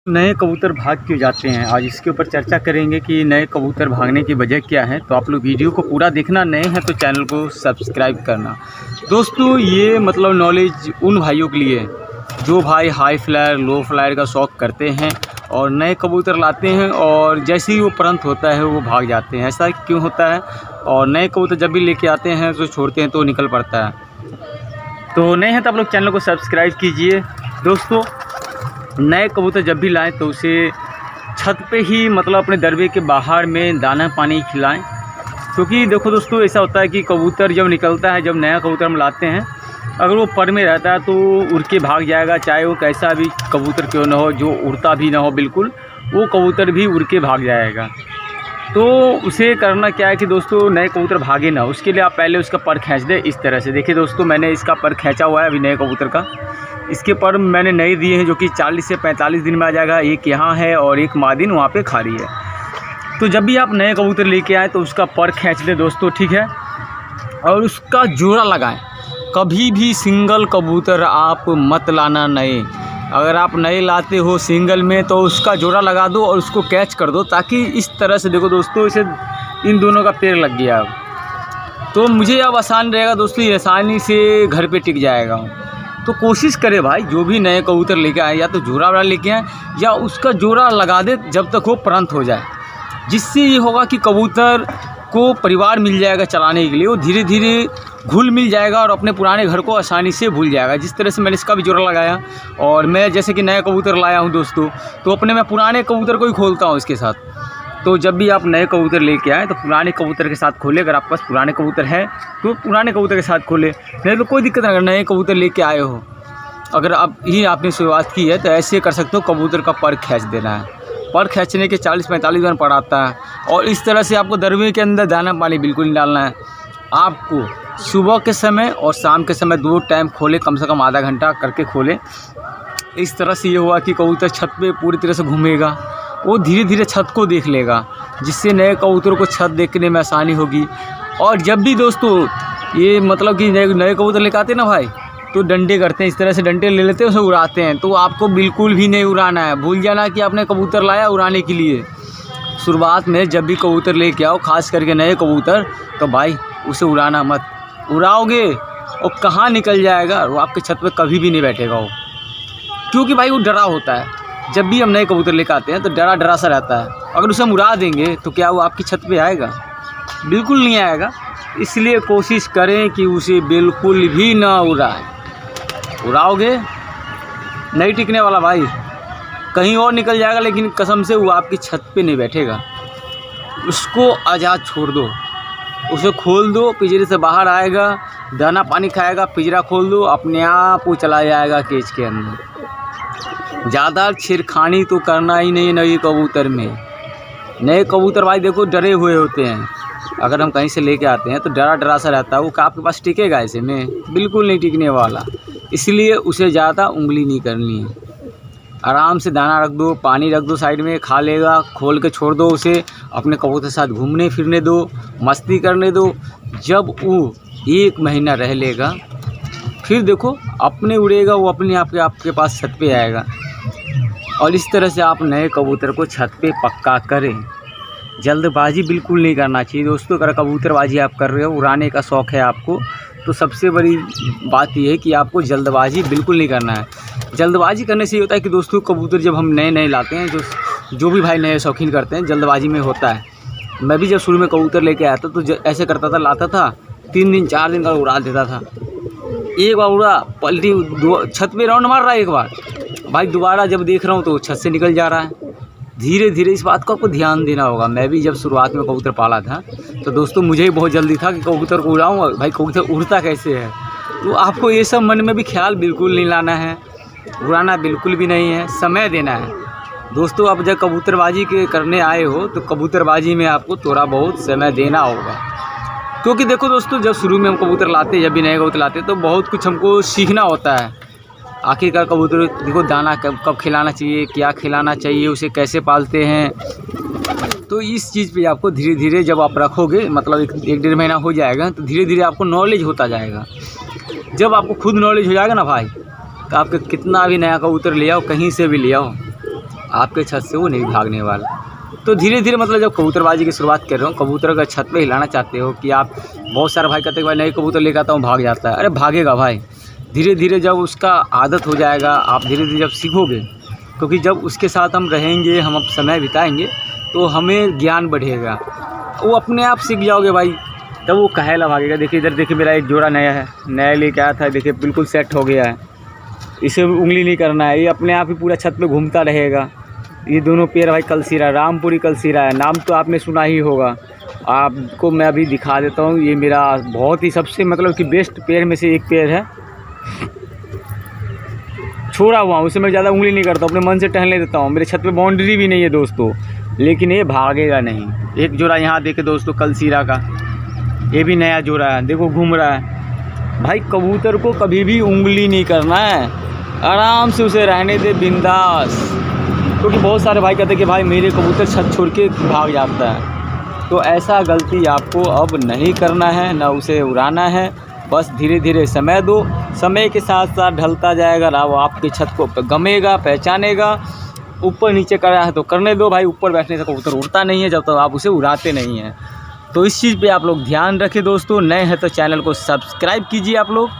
नए कबूतर भाग क्यों जाते हैं, आज इसके ऊपर चर्चा करेंगे कि नए कबूतर भागने की वजह क्या है। तो आप लोग वीडियो को पूरा देखना, नए हैं तो चैनल को सब्सक्राइब करना। दोस्तों ये मतलब नॉलेज उन भाइयों के लिए जो भाई हाई फ्लायर लो फ्लायर का शौक़ करते हैं और नए कबूतर लाते हैं और जैसे ही वो परंत होता है वो भाग जाते हैं। ऐसा क्यों होता है? और नए कबूतर जब भी लेके आते हैं तो छोड़ते हैं तो निकल पड़ता है। तो नए हैं तो आप लोग चैनल को सब्सक्राइब कीजिए। दोस्तों नए कबूतर जब भी लाएं तो उसे छत पे ही मतलब अपने दरबे के बाहर में दाना पानी खिलाएं, क्योंकि देखो दोस्तों ऐसा होता है कि कबूतर जब निकलता है, जब नया कबूतर हम लाते हैं, अगर वो पर में रहता है तो उड़ के भाग जाएगा, चाहे वो कैसा भी कबूतर क्यों ना हो, जो उड़ता भी ना हो बिल्कुल, वो कबूतर भी उड़ के भाग जाएगा। तो उसे करना क्या है कि दोस्तों नए कबूतर भागे ना, उसके लिए आप पहले उसका पर खींच दें इस तरह से। देखिए दोस्तों मैंने इसका पर खींचा हुआ है अभी नए कबूतर का। इसके पर मैंने नए दिए हैं जो कि 40 से 45 दिन में आ जाएगा। एक यहाँ है और एक मादिन वहाँ पे खा रही है। तो जब भी आप नए कबूतर लेके आए तो उसका पर खींच लें दोस्तों, ठीक है, और उसका जोड़ा लगाएं। कभी भी सिंगल कबूतर आप मत लाना नए। अगर आप नए लाते हो सिंगल में तो उसका जोड़ा लगा दो और उसको कैच कर दो, ताकि इस तरह से देखो दोस्तों इसे इन दोनों का पैर लग गया अब तो मुझे अब आसान रहेगा दोस्तों, ये आसानी से घर पे टिक जाएगा। तो कोशिश करें भाई जो भी नए कबूतर लेके आए या तो जोड़ा वाला लेके आए या उसका जोड़ा लगा दे जब तक वो परंत हो जाए। जिससे ये होगा कि कबूतर को परिवार मिल जाएगा चलाने के लिए, वो धीरे धीरे घुल मिल जाएगा और अपने पुराने घर को आसानी से भूल जाएगा। जिस तरह से मैंने इसका भी जोड़ा लगाया और मैं जैसे कि नया कबूतर लाया हूँ दोस्तों, तो अपने मैं पुराने कबूतर को ही खोलता हूँ इसके साथ। तो जब भी आप नए कबूतर लेके आएँ तो पुराने कबूतर के साथ खोलें। अगर आपके पास पुराने कबूतर है तो पुराने कबूतर के साथ खोलें, नहीं तो कोई दिक्कत नहीं। अगर नए कबूतर लेके आए हो, अगर आपने शुरुआत की है तो ऐसे कर सकते हो, कबूतर का पर खींच देना है। पर खींचने के 40-45 दिन पड़ आता है। और इस तरह से आपको दरबे के अंदर दाना पानी बिल्कुल नहीं डालना है। आपको सुबह के समय और शाम के समय 2 टाइम खोलें, कम से कम आधा घंटा करके खोलें। इस तरह से ये हुआ कि कबूतर छत पे पूरी तरह से घूमेगा, वो धीरे धीरे छत को देख लेगा, जिससे नए कबूतर को छत देखने में आसानी होगी। और जब भी दोस्तों ये मतलब कि नए कबूतर लेकर आते हैं ना भाई, तो डंडे करते हैं, इस तरह से डंडे ले लेते हैं, उसे उड़ाते हैं। तो आपको बिल्कुल भी नहीं उड़ाना है, भूल जाना कि आपने कबूतर लाया उड़ाने के लिए। शुरुआत में जब भी कबूतर लेके आओ, खास करके नए कबूतर, तो भाई उसे उड़ाना मत। उड़ाओगे और कहाँ निकल जाएगा, वो आपके छत पे कभी भी नहीं बैठेगा वो, क्योंकि भाई वो डरा होता है। जब भी हम नए कबूतर लेकर आते हैं तो डरा डरा सा रहता है। अगर उसे हम उड़ा देंगे तो क्या वो आपकी छत पे आएगा? बिल्कुल नहीं आएगा। इसलिए कोशिश करें कि उसे बिल्कुल भी ना उड़ाएं। उड़ाओगे नहीं टिकने वाला भाई, कहीं और निकल जाएगा, लेकिन कसम से वो आपकी छत पे नहीं बैठेगा। उसको आज़ाद छोड़ दो, उसे खोल दो, पिंजरे से बाहर आएगा, दाना पानी खाएगा, पिंजरा खोल दो, अपने आप वो चला जाएगा केज के अंदर। ज़्यादा छेड़खानी तो करना ही नहीं नए कबूतर में। नए कबूतर भाई देखो डरे हुए होते हैं। अगर हम कहीं से लेके आते हैं तो डरा डरा सा रहता है, वो आपके पास टिकेगा ऐसे में? बिल्कुल नहीं टिकने वाला। इसलिए उसे ज़्यादा उंगली नहीं करनी है। आराम से दाना रख दो, पानी रख दो, साइड में खा लेगा, खोल के छोड़ दो उसे, अपने कबूतर के साथ घूमने फिरने दो, मस्ती करने दो। जब वो 1 महीना रह लेगा फिर देखो अपने उड़ेगा, वो अपने आपके पास छत पे आएगा। और इस तरह से आप नए कबूतर को छत पे पक्का करें। जल्दबाजी बिल्कुल नहीं करना चाहिए दोस्तों। अगर कबूतरबाजी आप कर रहे हो, उड़ाने का शौक़ है आपको, तो सबसे बड़ी बात यह है कि आपको जल्दबाजी बिल्कुल नहीं करना है। जल्दबाजी करने से ये होता है कि दोस्तों कबूतर जब हम नए नए लाते हैं, जो भी भाई नए शौकीन करते हैं, जल्दबाजी में होता है। मैं भी जब शुरू में कबूतर लेके आया था तो ऐसे करता था, लाता था 3 दिन 4 दिन का उड़ा देता था। एक बार उड़ा, पलटी, छत पे राउंड मार रहा है एक बार, भाई दोबारा जब देख रहा हूँ तो छत से निकल जा रहा है। धीरे धीरे इस बात को आपको ध्यान देना होगा। मैं भी जब शुरुआत में कबूतर पाला था तो दोस्तों मुझे ही बहुत जल्दी था कि कबूतर को उड़ाऊँ, भाई कबूतर उड़ता कैसे है। तो आपको ये सब मन में भी ख्याल बिल्कुल नहीं लाना है, उड़ाना बिल्कुल भी नहीं है, समय देना है दोस्तों। आप जब कबूतरबाजी के करने आए हो तो कबूतरबाजी में आपको थोड़ा बहुत समय देना होगा। क्योंकि देखो दोस्तों जब शुरू में हम कबूतर लाते, जब भी नए कबूतर लाते तो बहुत कुछ हमको सीखना होता है। आखिरकार कबूतर देखो दाना कब खिलाना चाहिए, क्या खिलाना चाहिए, उसे कैसे पालते हैं। तो इस चीज़ पे आपको धीरे धीरे जब आप रखोगे, मतलब 1-1.5 महीना हो जाएगा, तो धीरे धीरे आपको नॉलेज होता जाएगा। जब आपको खुद नॉलेज हो जाएगा ना भाई, तो आपके कितना भी नया कबूतर ले आओ, कहीं से भी ले आओ, आपके छत से वो नहीं भागने वाला। तो धीरे धीरे मतलब जब कबूतरबाजी की शुरुआत कर रहे हो, कबूतर अगर छत पे हिलाना चाहते हो कि आप, बहुत सारे भाई कहते हैं भाई नहीं कबूतर लेकर आता हूँ भाग जाता है। अरे भागेगा भाई, धीरे धीरे जब उसका आदत हो जाएगा, आप धीरे धीरे जब सीखोगे, क्योंकि जब उसके साथ हम रहेंगे, हम अब समय बिताएंगे तो हमें ज्ञान बढ़ेगा, वो अपने आप सीख जाओगे भाई, तब वो कहेला भागेगा। देखिए इधर देखिए मेरा एक जोड़ा नया है, नया लेके आया था, देखिए बिल्कुल सेट हो गया है, इसे उंगली नहीं करना है, ये अपने आप ही पूरा छत पे घूमता रहेगा। ये दोनों पेड़ भाई कलसीरा, रामपुरी कलसीरा है, नाम तो आपने सुना ही होगा। आपको मैं अभी दिखा देता हूँ, ये मेरा बहुत ही सबसे मतलब कि बेस्ट पेड़ में से एक पेड़ है, छोड़ा हुआ हूँ, उसे मैं ज़्यादा उंगली नहीं करता हूँ, अपने मन से टहलने देता हूँ। मेरे छत पे बाउंड्री भी नहीं है दोस्तों, लेकिन ये भागेगा नहीं। एक जोड़ा यहाँ देखे दोस्तों कलसीरा का, ये भी नया जोड़ा है, देखो घूम रहा है। भाई कबूतर को कभी भी उंगली नहीं करना है, आराम से उसे रहने दे बिंदास, क्योंकि बहुत सारे भाई कहते हैं कि भाई मेरे कबूतर छत छोड़ के भाग जाता है। तो ऐसा गलती आपको अब नहीं करना है, ना उसे उड़ाना है, बस धीरे धीरे समय दो, समय के साथ साथ ढलता जाएगा, ना वो आपकी छत को गमेगा, पहचानेगा। ऊपर नीचे कर रहा है तो करने दो भाई, ऊपर बैठने से कबूतर उड़ता नहीं है जब तक आप उसे उड़ाते नहीं हैं। तो इस चीज़ पे आप लोग ध्यान रखें दोस्तों। नए हैं तो चैनल को सब्सक्राइब कीजिए आप लोग।